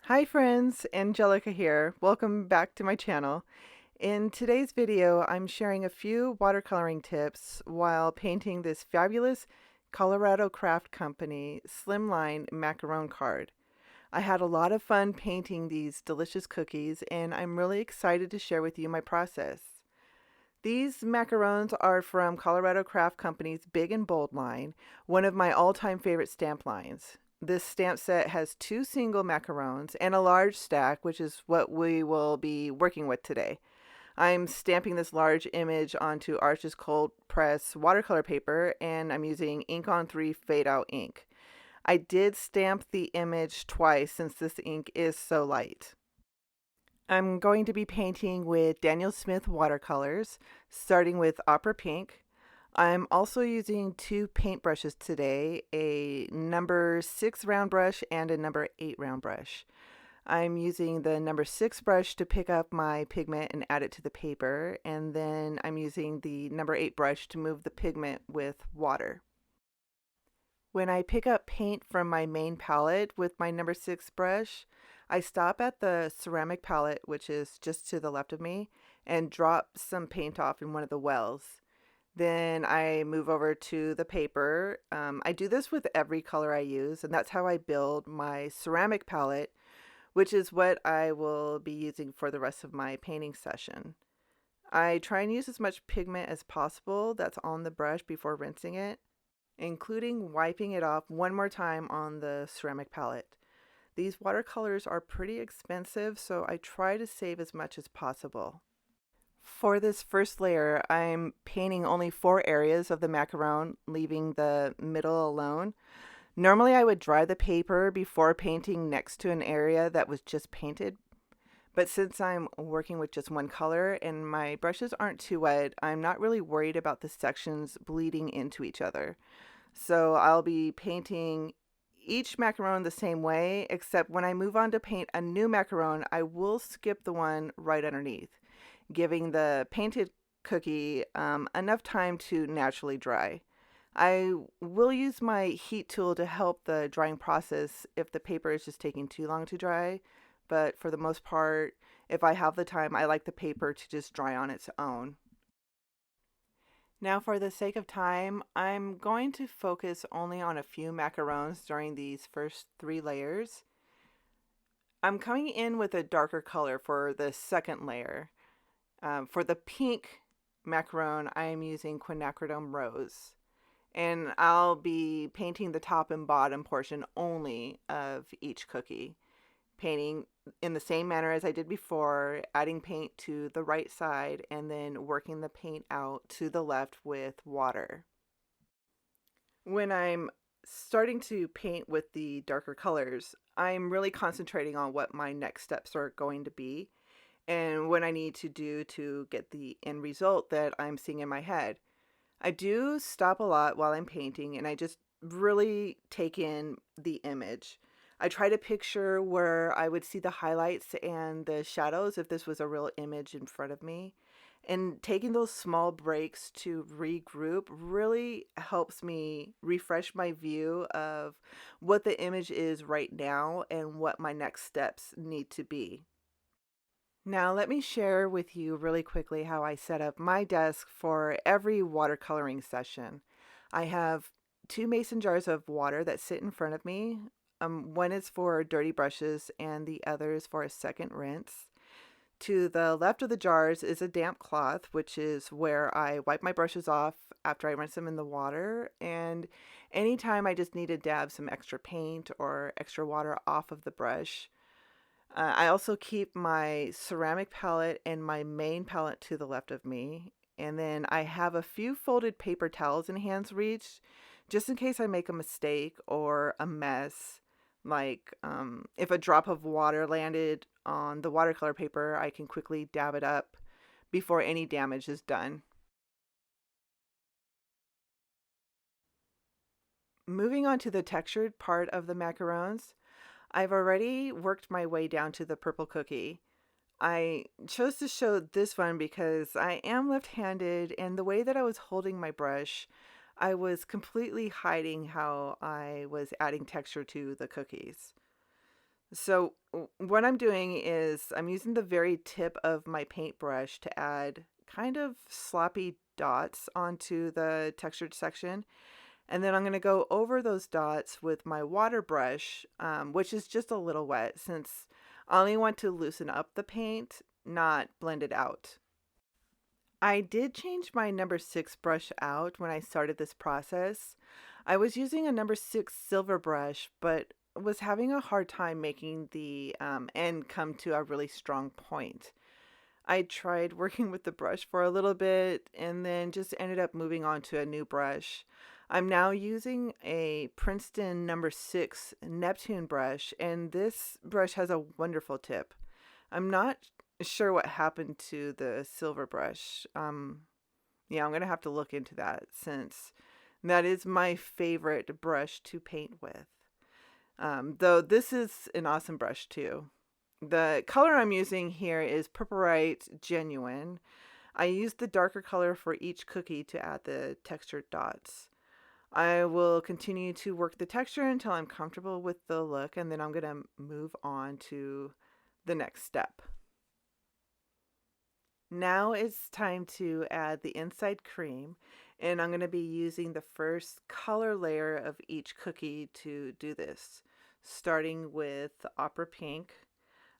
Hi friends, Angelica here. Welcome back to my channel. In today's video, I'm sharing a few watercoloring tips while painting this fabulous Colorado craft company Slimline Macaron card. I had a lot of fun painting these delicious cookies and I'm really excited to share with you my process. These macarons are from Colorado Craft Company's Big and Bold line, one of my all-time favorite stamp lines. This stamp set has 2 single macarons and a large stack, which is what we will be working with today. I'm stamping this large image onto Arch's cold press watercolor paper, and I'm using ink on 3 Fadeout ink. I did stamp the image twice since this ink is so light. I'm going to be painting with Daniel Smith watercolors, starting with Opera Pink. I'm also using 2 paint brushes today, a number 6 round brush and a number 8 round brush. I'm using the number 6 brush to pick up my pigment and add it to the paper, and then I'm using the number 8 brush to move the pigment with water. When I pick up paint from my main palette with my number 6 brush, I stop at the ceramic palette, which is just to the left of me, and drop some paint off in one of the wells. Then I move over to the paper. I do this with every color I use, and that's how I build my ceramic palette, which is what I will be using for the rest of my painting session. I try and use as much pigment as possible that's on the brush before rinsing it, including wiping it off one more time on the ceramic palette. These watercolors are pretty expensive, so I try to save as much as possible. For this first layer, I'm painting only 4 areas of the macaron, leaving the middle alone. Normally I would dry the paper before painting next to an area that was just painted, but since I'm working with just one color and my brushes aren't too wet, I'm not really worried about the sections bleeding into each other. So I'll be painting each macaron the same way, except when I move on to paint a new macaron, I will skip the one right underneath, giving the painted cookie enough time to naturally dry. I will use my heat tool to help the drying process if the paper is just taking too long to dry, but for the most part, if I have the time, I like the paper to just dry on its own. Now, for the sake of time, I'm going to focus only on a few macarons during these first 3 layers. I'm coming in with a darker color for the second layer. For the pink macaron, I am using quinacridone rose. And I'll be painting the top and bottom portion only of each cookie. Painting in the same manner as I did before, adding paint to the right side and then working the paint out to the left with water. When I'm starting to paint with the darker colors, I'm really concentrating on what my next steps are going to be and what I need to do to get the end result that I'm seeing in my head. I do stop a lot while I'm painting and I just really take in the image. I try to picture where I would see the highlights and the shadows if this was a real image in front of me. And taking those small breaks to regroup really helps me refresh my view of what the image is right now and what my next steps need to be. Now let me share with you really quickly how I set up my desk for every watercoloring session. I have 2 mason jars of water that sit in front of me. One is for dirty brushes and the other is for a second rinse. To the left of the jars is a damp cloth, which is where I wipe my brushes off after I rinse them in the water. And anytime I just need to dab some extra paint or extra water off of the brush. I also keep my ceramic palette and my main palette to the left of me. And then I have a few folded paper towels in hand's reach, just in case I make a mistake or a mess. Like if a drop of water landed on the watercolor paper, I can quickly dab it up before any damage is done. Moving on to the textured part of the macarons, I've already worked my way down to the purple cookie. I chose to show this one because I am left-handed, and the way that I was holding my brush, I was completely hiding how I was adding texture to the cookies. So what I'm doing is I'm using the very tip of my paintbrush to add kind of sloppy dots onto the textured section. And then I'm going to go over those dots with my water brush, which is just a little wet since I only want to loosen up the paint, not blend it out. I did change my number 6 brush out when I started this process. I was using a number 6 silver brush, but was having a hard time making the end come to a really strong point. I tried working with the brush for a little bit and then just ended up moving on to a new brush. I'm now using a Princeton number 6 Neptune brush, and this brush has a wonderful tip. I'm not sure what happened to the silver brush. Yeah, I'm gonna have to look into that since that is my favorite brush to paint with. Though this is an awesome brush too. The color I'm using here is Purpurite Genuine. I used the darker color for each cookie to add the textured dots. I will continue to work the texture until I'm comfortable with the look, and then I'm going to move on to the next step. Now it's time to add the inside cream, and I'm going to be using the first color layer of each cookie to do this, starting with the Opera Pink.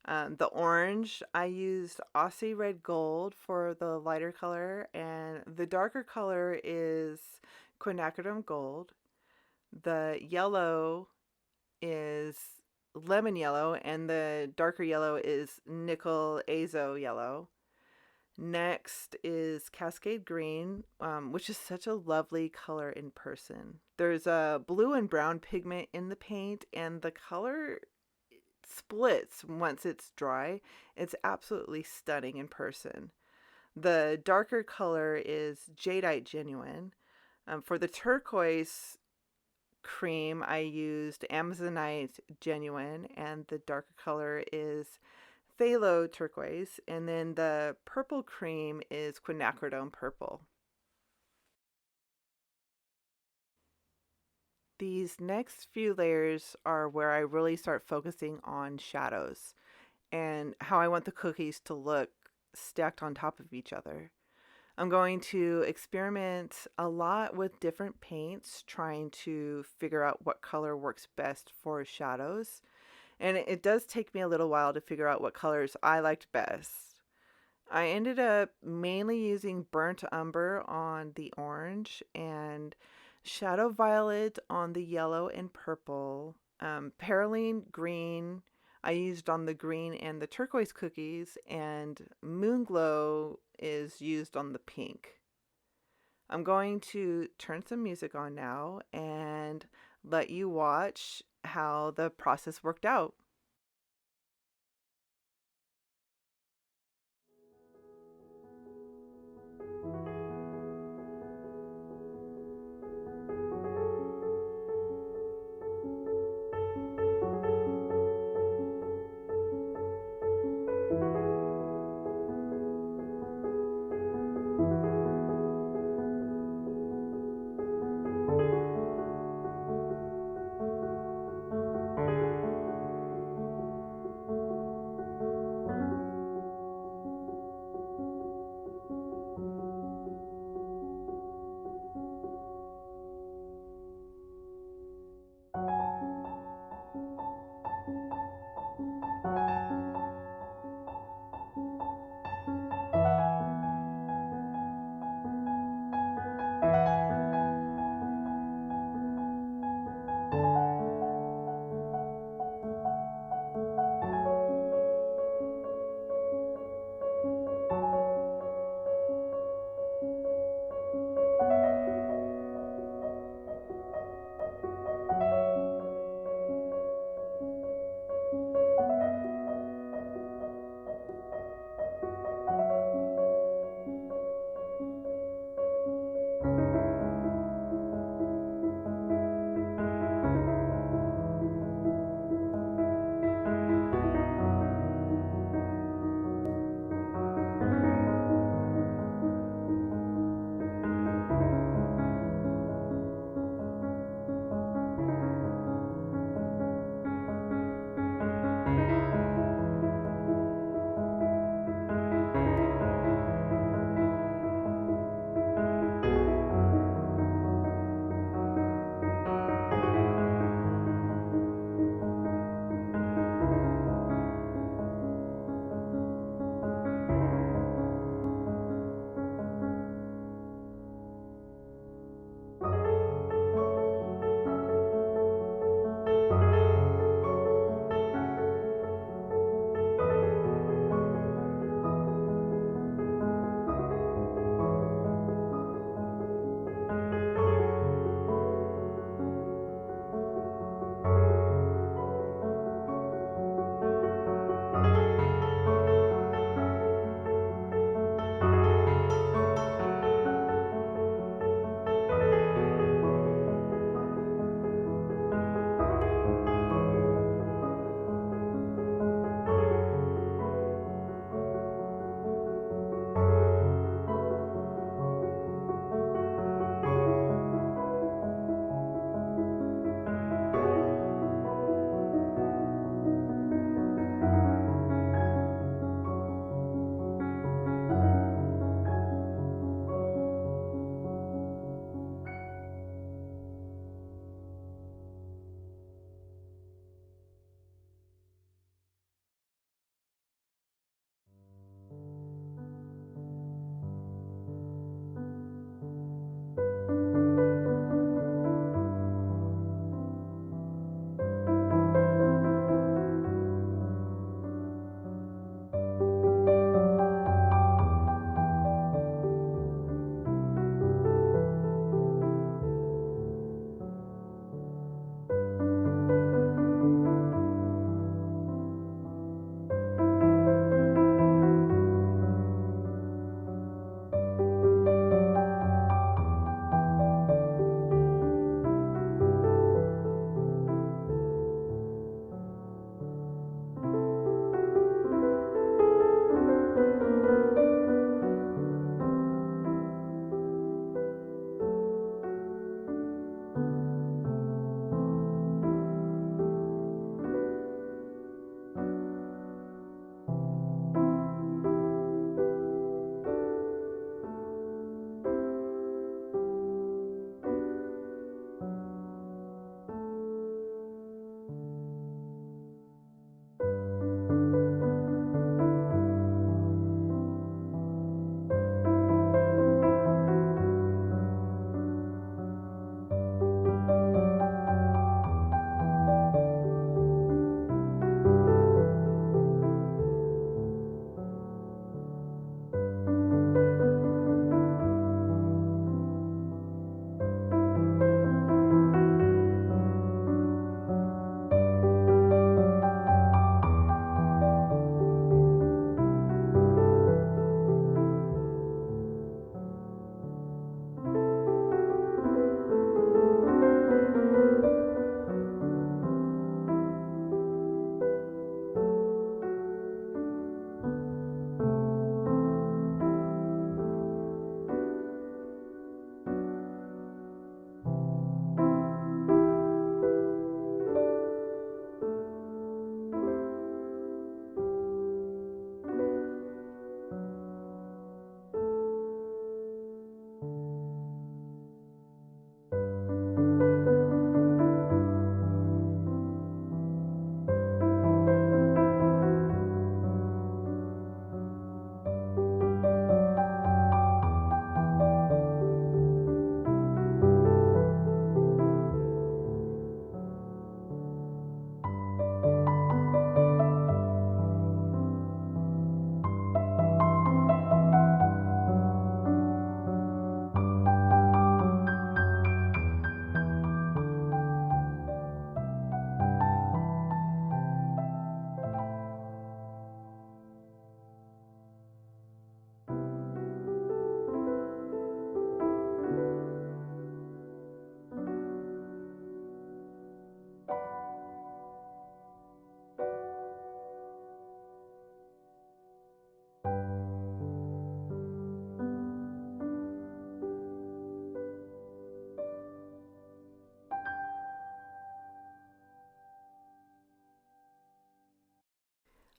The orange, I used Aussie Red Gold for the lighter color, and the darker color is quinacridone gold. The yellow is lemon yellow, and the darker yellow is nickel azo yellow. Next is Cascade Green, which is such a lovely color in person. There's a blue and brown pigment in the paint, and the color splits once it's dry. It's absolutely stunning in person. The darker color is Jadeite Genuine. For the turquoise cream, I used Amazonite Genuine, and the darker color is Phthalo Turquoise, and then the purple cream is Quinacridone Purple. These next few layers are where I really start focusing on shadows and how I want the cookies to look stacked on top of each other. I'm going to experiment a lot with different paints, trying to figure out what color works best for shadows. And it does take me a little while to figure out what colors I liked best. I ended up mainly using burnt umber on the orange and shadow violet on the yellow and purple. Perylene green I used on the green and the turquoise cookies, and Moonglow is used on the pink. I'm going to turn some music on now and let you watch how the process worked out.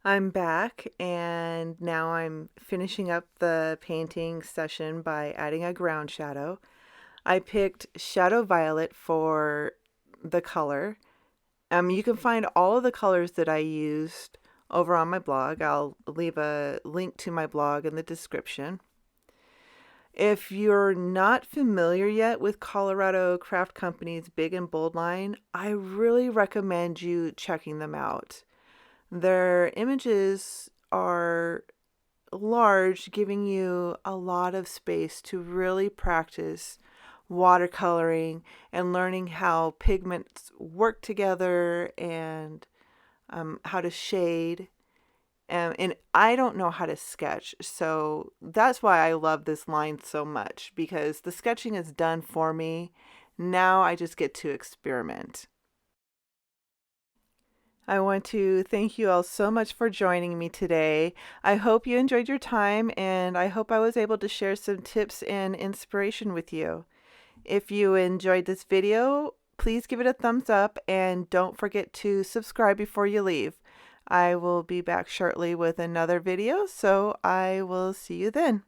I'm back, and now I'm finishing up the painting session by adding a ground shadow. I picked Shadow Violet for the color. You can find all of the colors that I used over on my blog. I'll leave a link to my blog in the description. If you're not familiar yet with Colorado Craft Company's Big and Bold line, I really recommend you checking them out. Their images are large, giving you a lot of space to really practice watercoloring and learning how pigments work together and how to shade. And I don't know how to sketch, so that's why I love this line so much, because the sketching is done for me. Now I just get to experiment. I want to thank you all so much for joining me today. I hope you enjoyed your time, and I hope I was able to share some tips and inspiration with you. If you enjoyed this video, please give it a thumbs up and don't forget to subscribe before you leave. I will be back shortly with another video, so I will see you then.